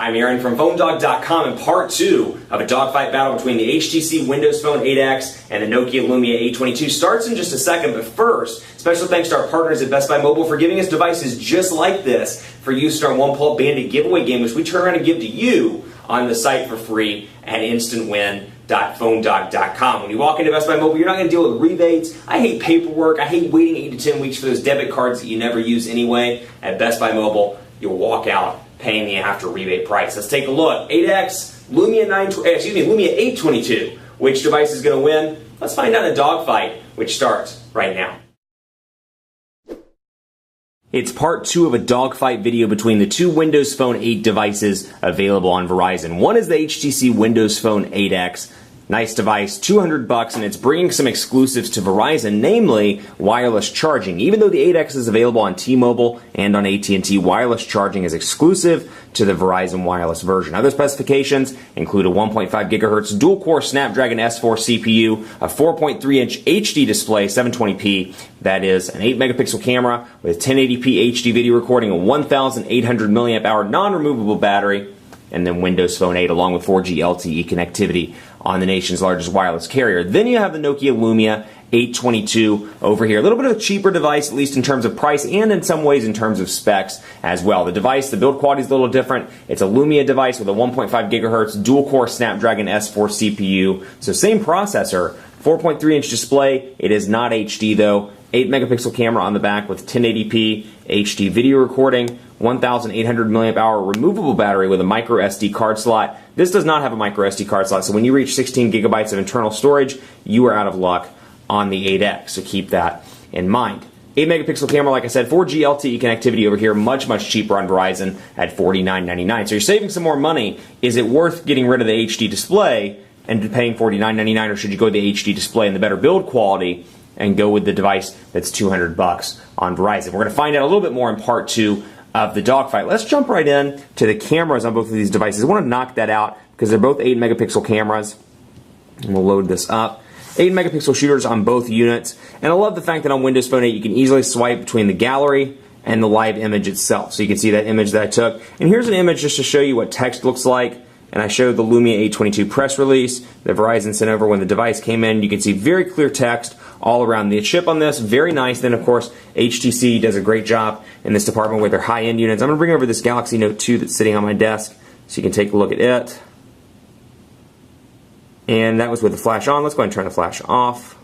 I'm Aaron from PhoneDog.com, and part 2 of a dogfight battle between the HTC Windows Phone 8X and the Nokia Lumia A22 starts in just a second. But first, special thanks to our partners at Best Buy Mobile for giving us devices just like this for use in our One Pull Bandit giveaway game, which we turn around and give to you on the site for free at instantwin.phonedog.com. When you walk into Best Buy Mobile, you're not going to deal with rebates. I hate paperwork. I hate waiting 8 to 10 weeks for those debit cards that you never use anyway. At Best Buy Mobile, you'll walk out paying the after rebate price. Let's take a look. 8X, Lumia 822. Which device is going to win? Let's find out in a dogfight, which starts right now. It's part 2 of a dogfight video between the two Windows Phone 8 devices available on Verizon. One is the HTC Windows Phone 8X. Nice device, $200, and it's bringing some exclusives to Verizon, namely wireless charging. Even though the 8X is available on T-Mobile and on AT&T, wireless charging is exclusive to the Verizon wireless version. Other specifications include a 1.5 gigahertz dual-core Snapdragon S4 CPU, a 4.3-inch HD display, 720p. That is an 8-megapixel camera with 1080p HD video recording, a 1,800 milliamp hour non-removable battery, and then Windows Phone 8 along with 4G LTE connectivity on the nation's largest wireless carrier. Then you have the Nokia Lumia 822 over here. A little bit of a cheaper device, at least in terms of price and in some ways in terms of specs as well. The device, the build quality is a little different. It's a Lumia device with a 1.5 gigahertz dual-core Snapdragon S4 CPU. So same processor, 4.3-inch display. It is not HD though. 8-megapixel camera on the back with 1080p HD video recording, 1,800 milliamp hour removable battery with a micro SD card slot. This does not have a micro SD card slot, so when you reach 16 gigabytes of internal storage, you are out of luck on the 8X, so keep that in mind. 8-megapixel camera, like I said, 4G LTE connectivity over here, much cheaper on Verizon at $49.99. So you're saving some more money. Is it worth getting rid of the HD display and paying $49.99, or should you go with the HD display and the better build quality and go with the device that's $200 on Verizon? We're going to find out a little bit more in part 2 of the dogfight. Let's jump right in to the cameras on both of these devices. I want to knock that out because they're both 8-megapixel cameras. And we'll load this up. 8-megapixel shooters on both units. And I love the fact that on Windows Phone 8 you can easily swipe between the gallery and the live image itself. So you can see that image that I took. And here's an image just to show you what text looks like. And I showed the Lumia 822 press release that Verizon sent over when the device came in. You can see very clear text all around the chip on this. Very nice. Then, of course, HTC does a great job in this department with their high-end units. I'm going to bring over this Galaxy Note 2 that's sitting on my desk so you can take a look at it. And that was with the flash on. Let's go ahead and turn the flash off.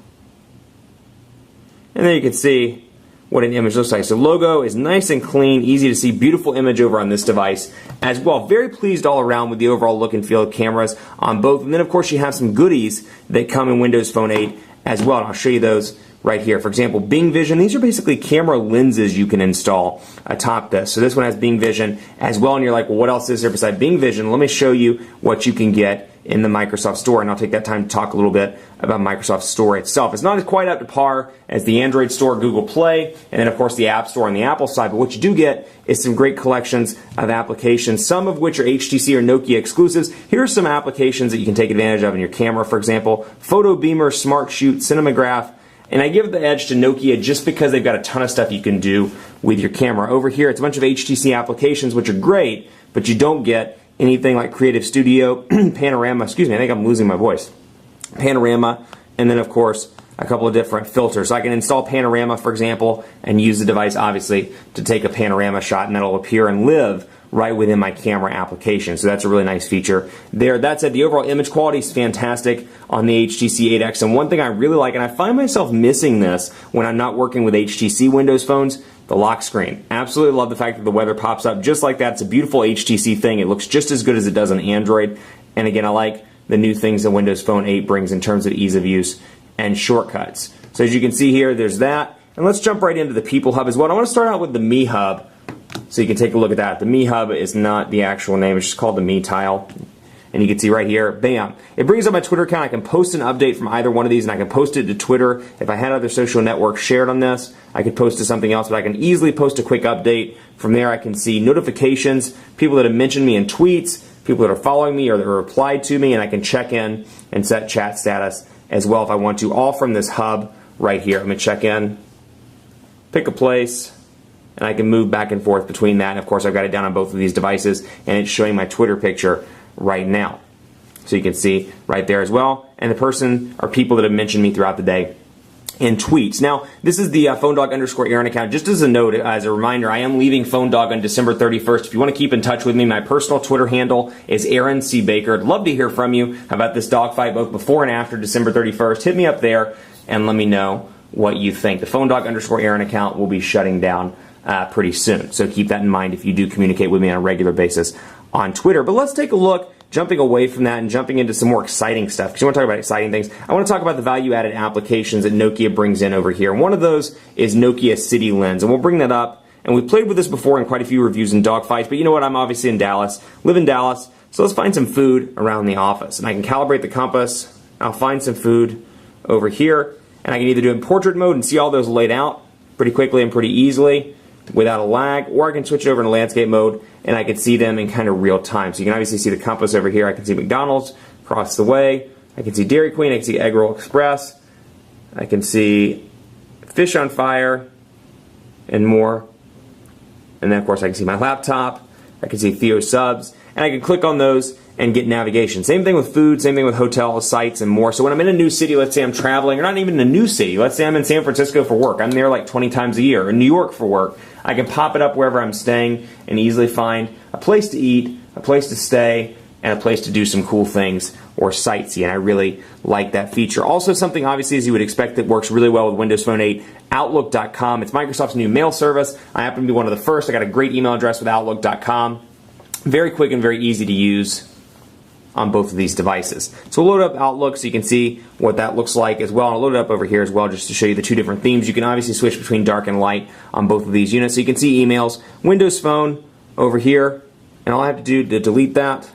And there you can see what an image looks like. So logo is nice and clean, easy to see, beautiful image over on this device as well. Very pleased all around with the overall look and feel of cameras on both. And then of course you have some goodies that come in Windows Phone 8 as well. And I'll show you those right here. For example, Bing Vision. These are basically camera lenses you can install atop this. So this one has Bing Vision as well. And you're like, well, what else is there beside Bing Vision? Let me show you what you can get in the Microsoft Store, and I'll take that time to talk a little bit about Microsoft Store itself. It's not quite up to par as the Android Store, Google Play, and then of course the App Store on the Apple side, but what you do get is some great collections of applications, some of which are HTC or Nokia exclusives. Here are some applications that you can take advantage of in your camera. For example, Photo Beamer, Smart Shoot, Cinemagraph, and I give the edge to Nokia just because they've got a ton of stuff you can do with your camera. Over here, it's a bunch of HTC applications, which are great, but you don't get anything like Creative Studio, Panorama, excuse me, I think I'm losing my voice. Panorama, and then of course a couple of different filters. So I can install Panorama, for example, and use the device obviously to take a panorama shot, and that'll appear and live right within my camera application. So that's a really nice feature there. That said, the overall image quality is fantastic on the HTC 8X, and one thing I really like, and I find myself missing this when I'm not working with HTC Windows phones, the lock screen. Absolutely love the fact that the weather pops up just like that. It's a beautiful HTC thing. It looks just as good as it does on Android. And again, I like the new things that Windows Phone 8 brings in terms of ease of use and shortcuts. So as you can see here, there's that. And let's jump right into the People Hub as well. I want to start out with the Me Hub so you can take a look at that. The Me Hub is not the actual name. It's just called the Me Tile. And you can see right here, bam, it brings up my Twitter account. I can post an update from either one of these, and I can post it to Twitter. If I had other social networks shared on this, I could post to something else, but I can easily post a quick update. From there, I can see notifications, people that have mentioned me in tweets, people that are following me or that have replied to me, and I can check in and set chat status as well if I want to, all from this hub right here. I'm going to check in, pick a place, and I can move back and forth between that. And of course, I've got it down on both of these devices, and it's showing my Twitter picture right now. So you can see right there as well, and the person or people that have mentioned me throughout the day in tweets. Now, this is the PhoneDog_Aaron account. Just as a note, as a reminder, I am leaving PhoneDog on December 31st. If you want to keep in touch with me, my personal Twitter handle is Aaron C. Baker. I'd love to hear from you about this dogfight, both before and after December 31st. Hit me up there and let me know what you think. The PhoneDog_Aaron account will be shutting down pretty soon. So keep that in mind if you do communicate with me on a regular basis on Twitter. But let's take a look, jumping away from that and jumping into some more exciting stuff, because you want to talk about exciting things. I want to talk about the value-added applications that Nokia brings in over here. And one of those is Nokia City Lens, and we'll bring that up. And we've played with this before in quite a few reviews and dogfights, but you know what? I'm obviously in Dallas, live in Dallas, so let's find some food around the office. And I can calibrate the compass. I'll find some food over here, and I can either do it in portrait mode and see all those laid out pretty quickly and pretty easily without a lag, or I can switch it over into landscape mode and I can see them in kind of real time. So you can obviously see the compass over here. I can see McDonald's across the way. I can see Dairy Queen. I can see Egg Roll Express. I can see Fish on Fire and more. And then of course I can see my laptop. I can see Theo Subs, and I can click on those and get navigation. Same thing with food, same thing with hotel sites and more. So when I'm in a new city, let's say I'm traveling, or not even in a new city, let's say I'm in San Francisco for work. I'm there like 20 times a year, or New York for work. I can pop it up wherever I'm staying and easily find a place to eat, a place to stay, and a place to do some cool things or sightsee, and I really like that feature. Also, something obviously, as you would expect, that works really well with Windows Phone 8, Outlook.com. It's Microsoft's new mail service. I happen to be one of the first. I got a great email address with Outlook.com. Very quick and very easy to use on both of these devices. So we'll load up Outlook so you can see what that looks like as well. I'll load it up over here as well just to show you the two different themes. You can obviously switch between dark and light on both of these units. So you can see emails, Windows Phone over here, and all I have to do to delete that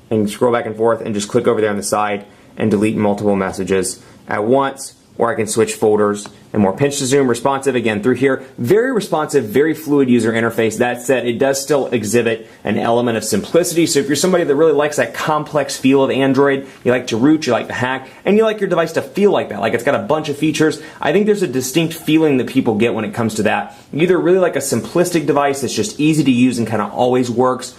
and scroll back and forth and just click over there on the side and delete multiple messages at once. Or I can switch folders and more. Pinch to zoom, responsive again through here. Very responsive, very fluid user interface. That said, it does still exhibit an element of simplicity. So if you're somebody that really likes that complex feel of Android, you like to root, you like to hack, and you like your device to feel like that, like it's got a bunch of features, I think there's a distinct feeling that people get when it comes to that. You either really like a simplistic device that's just easy to use and kind of always works,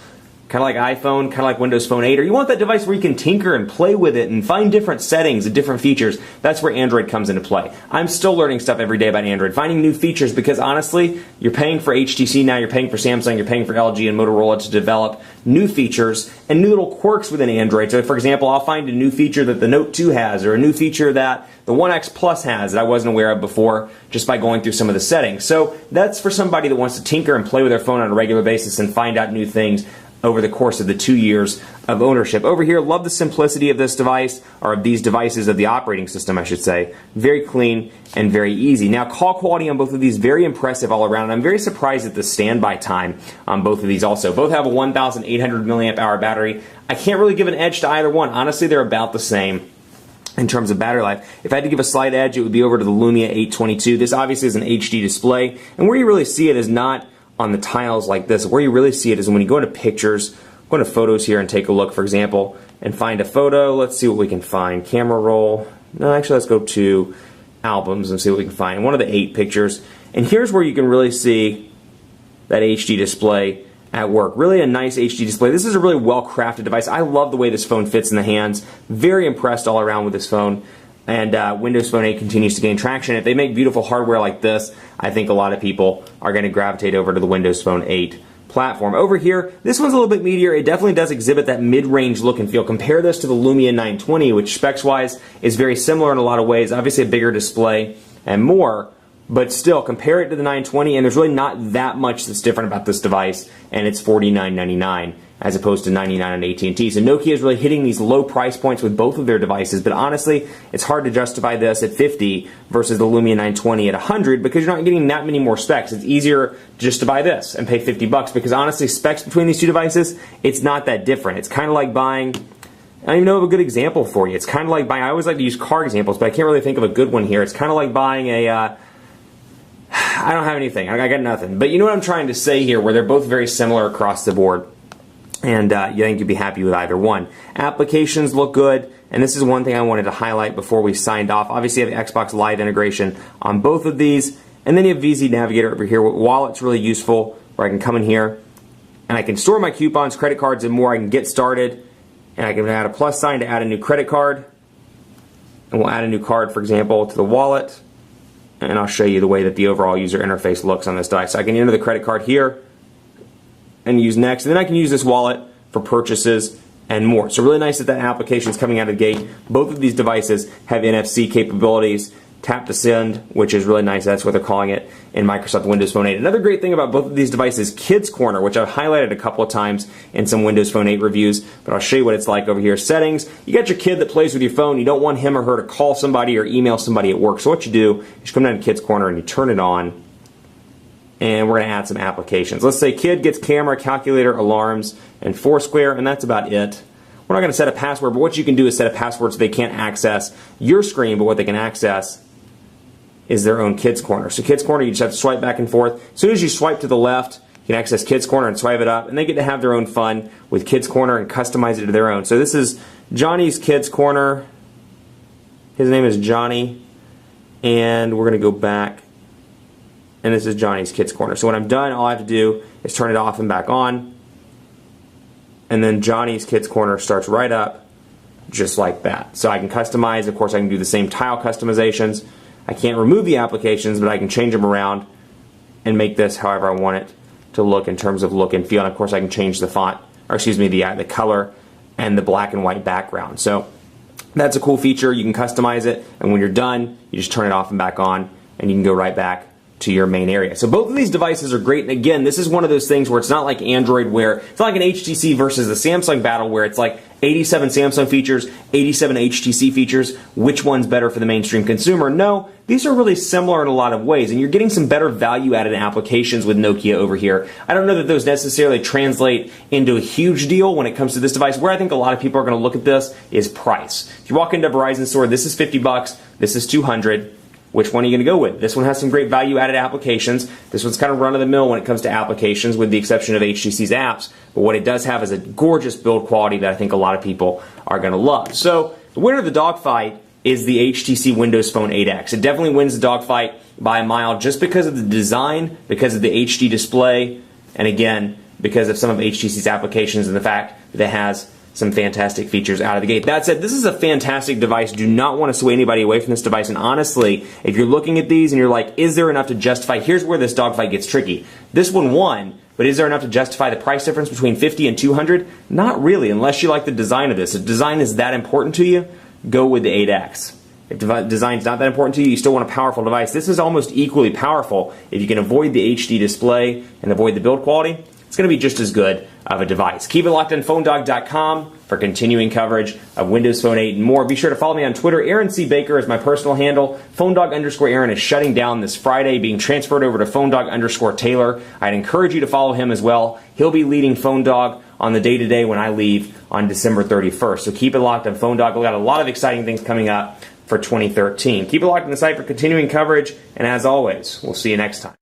kind of like iPhone, kind of like Windows Phone 8, or you want that device where you can tinker and play with it and find different settings and different features. That's where Android comes into play. I'm still learning stuff every day about Android, finding new features, because honestly, you're paying for HTC now, you're paying for Samsung, you're paying for LG and Motorola to develop new features and new little quirks within Android. So for example, I'll find a new feature that the Note 2 has, or a new feature that the One X Plus has that I wasn't aware of before just by going through some of the settings. So that's for somebody that wants to tinker and play with their phone on a regular basis and find out new things over the course of the 2 years of ownership. Over here, love the simplicity of this device, or of these devices, of the operating system, I should say. Very clean and very easy. Now, call quality on both of these, very impressive all around. And I'm very surprised at the standby time on both of these also. Both have a 1,800 milliamp hour battery. I can't really give an edge to either one. Honestly, they're about the same in terms of battery life. If I had to give a slight edge, it would be over to the Lumia 822. This obviously is an HD display, and where you really see it is not on the tiles like this. Where you really see it is when you go into pictures, go into photos here and take a look, for example, and find a photo. Let's see what we can find. Camera roll. No, actually, let's go to albums and see what we can find. One of the 8 pictures. And here's where you can really see that HD display at work. Really a nice HD display. This is a really well-crafted device. I love the way this phone fits in the hands. Very impressed all around with this phone. And Windows Phone 8 continues to gain traction. If they make beautiful hardware like this, I think a lot of people are going to gravitate over to the Windows Phone 8 platform. Over here, this one's a little bit meatier. It definitely does exhibit that mid-range look and feel. Compare this to the Lumia 920, which specs-wise is very similar in a lot of ways. Obviously a bigger display and more, but still, compare it to the 920, and there's really not that much that's different about this device, and it's $49.99 as opposed to $99 on AT&T. So Nokia is really hitting these low price points with both of their devices, but honestly, it's hard to justify this at $50 versus the Lumia 920 at $100 because you're not getting that many more specs. It's easier just to buy this and pay $50 because honestly, specs between these two devices, it's not that different. It's kind of like buying, I don't even know of a good example for you. It's kind of like buying, I always like to use car examples, but I can't really think of a good one here. It's kind of like buying a, I don't have anything. I got nothing. But you know what I'm trying to say here, where they're both very similar across the board. And you think you'd be happy with either one. Applications look good, and this is one thing I wanted to highlight before we signed off. Obviously, you have the Xbox Live integration on both of these, And then you have VZ Navigator over here. Wallet's really useful, where I can come in here and I can store my coupons, credit cards, and more. I can get started, and I can add a plus sign to add a new credit card. And we'll add a new card, for example, to the wallet. And I'll show you the way that the overall user interface looks on this device. So I can enter the credit card here and use next. And then I can use this wallet for purchases and more. So really nice that that application is coming out of the gate. Both of these devices have NFC capabilities. Tap to send, which is really nice. That's what they're calling it in Microsoft Windows Phone 8. Another great thing about both of these devices, Kids Corner, which I've highlighted a couple of times in some Windows Phone 8 reviews, but I'll show you what it's like over here. Settings, you got your kid that plays with your phone. You don't want him or her to call somebody or email somebody at work. So what you do is you come down to Kids Corner and you turn it on, and we're going to add some applications. Let's say kid gets camera, calculator, alarms, and Foursquare, and that's about it. We're not going to set a password, but what you can do is set a password so they can't access your screen, but what they can access is their own Kids Corner. So Kids Corner, you just have to swipe back and forth. As soon as you swipe to the left, you can access Kids Corner and swipe it up, and they get to have their own fun with Kids Corner and customize it to their own. So this is Johnny's Kids Corner. His name is Johnny, and we're going to go back, and this is Johnny's Kids Corner. So when I'm done, all I have to do is turn it off and back on, and then Johnny's Kids Corner starts right up just like that. So I can customize. Of course, I can do the same tile customizations. I can't remove the applications, but I can change them around and make this however I want it to look in terms of look and feel. And of course, I can change the font, or excuse me, the color and the black and white background. So that's a cool feature. You can customize it, and when you're done, you just turn it off and back on, and you can go right back to your main area. So both of these devices are great, and again, this is one of those things where it's not like Android, where it's not like an HTC versus the Samsung battle, where it's like 87 Samsung features, 87 HTC features, which one's better for the mainstream consumer? No, these are really similar in a lot of ways, and you're getting some better value-added applications with Nokia over here. I don't know that those necessarily translate into a huge deal when it comes to this device. Where I think a lot of people are going to look at this is price. If you walk into a Verizon store, this is $50, this is $200. Which one are you going to go with? This one has some great value-added applications. This one's kind of run-of-the-mill when it comes to applications, with the exception of HTC's apps. But what it does have is a gorgeous build quality that I think a lot of people are going to love. So the winner of the dogfight is the HTC Windows Phone 8X. It definitely wins the dogfight by a mile, just because of the design, because of the HD display, and again, because of some of HTC's applications and the fact that it has some fantastic features out of the gate. That said, this is a fantastic device. Do not want to sway anybody away from this device. And honestly, if you're looking at these and you're like, is there enough to justify? Here's where this dogfight gets tricky. This one won, but is there enough to justify the price difference between $50 and $200? Not really, unless you like the design of this. If design is that important to you, go with the 8X. If design's not that important to you, you still want a powerful device. This is almost equally powerful. If you can avoid the HD display and avoid the build quality, it's going to be just as good of a device. Keep it locked on PhoneDog.com for continuing coverage of Windows Phone 8 and more. Be sure to follow me on Twitter. Aaron C. Baker is my personal handle. PhoneDog_Aaron is shutting down this Friday, being transferred over to PhoneDog_Taylor. I'd encourage you to follow him as well. He'll be leading PhoneDog on the day-to-day when I leave on December 31st. So keep it locked on PhoneDog. We've got a lot of exciting things coming up for 2013. Keep it locked on the site for continuing coverage, and as always, we'll see you next time.